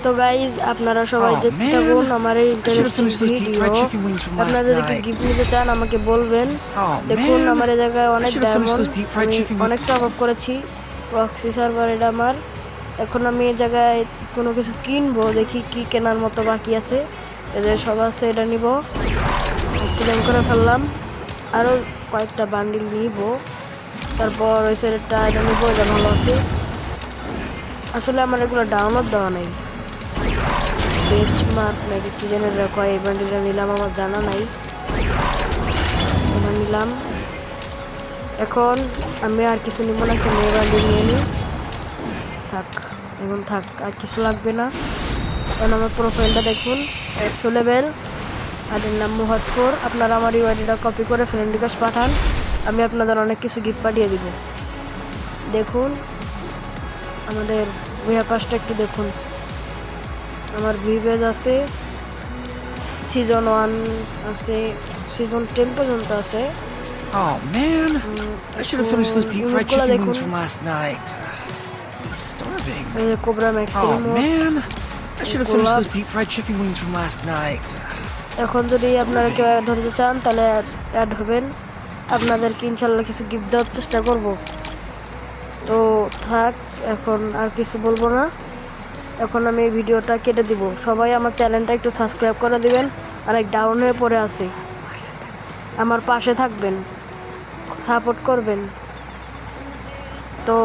তো গাইজ আপনারা সবাই Oh দেখতে man, থাকুন আমার এই I should have interesting finished those deep video. fried chicken wings from last আপনারা যদি night. গিফট নিতে চান আমাকে বলবেন। Oh দেখুন man, আমার এই জায়গায় I অনেক should have finished diamond, those deep fried আমি chicken অনেক wings. টপ আপ করেছি। প্রক্সি সার্ভার এটা আমার। এখন আমি এই জায়গায় কোনো কিছু কিনবো, দেখি কি কেনার মতো বাকি আছে। এদের সব আছে, এটা নিব, ক্লেম করে ফেললাম। আরও কয়েকটা বান্ডিল নিব, তারপর ওই সাইডটা এটা নিব, এটা ভালো আছে। আসলে আমার এগুলো ডাউনলোড দেওয়া নাই, বেঞ্চমার্ক নাকি কি যেন কয়, এই বান্ডিলটা নিলাম, আমার জানা নাই। এটা নিলাম। এখন আমি আর কিছু নিব না, একটা মেয়ে বান্ডিল নিয়ে নিই। থাক, এখন থাক, আর কিছু লাগবে না। এখন আমার প্রোফাইলটা দেখুন, 100 লেভেল, আর এর নাম মুহাদপুর। আপনারা আমার ইউআইডিটা কপি করে ফ্রেন্ড রিকোয়েস্ট পাঠান, আমি আপনাদের অনেক কিছু গিফট পাঠিয়ে দিব। দেখুন আমাদের ভুয়া পাসটা একটু দেখুন, আমার ভিভেজ আছে, সিজন 1 আছে, সিজন 10 পর্যন্ত আছে। Oh man, I should have finished those deep fried ইমোটগুলো chicken দেখুন, wings from last night. I'm starving. Cobra max Oh emote. man, I should have finished those deep fried chicken wings from last night. এখন যদি আপনারা কেউ add হতে চান তাহলে add হবেন, আপনাদেরকে ইনশাল্লাহ কিছু গিফট দেওয়ার চেষ্টা করব। তো থাক, এখন আর কিছু বলবো না, এখন আমি এই ভিডিওটা কেটে দিব। সবাই আমার চ্যানেলটা একটু সাবস্ক্রাইব করে দিবেন, অনেক ডাউন হয়ে পড়ে আছে, আমার পাশে থাকবেন, সাপোর্ট করবেন। তো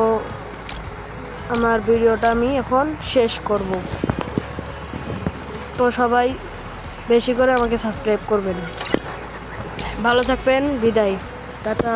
আমার ভিডিওটা আমি এখন শেষ করব, তো সবাই বেশি করে আমাকে সাবস্ক্রাইব করবেন। ভালো থাকবেন, বিদায়, টাটা।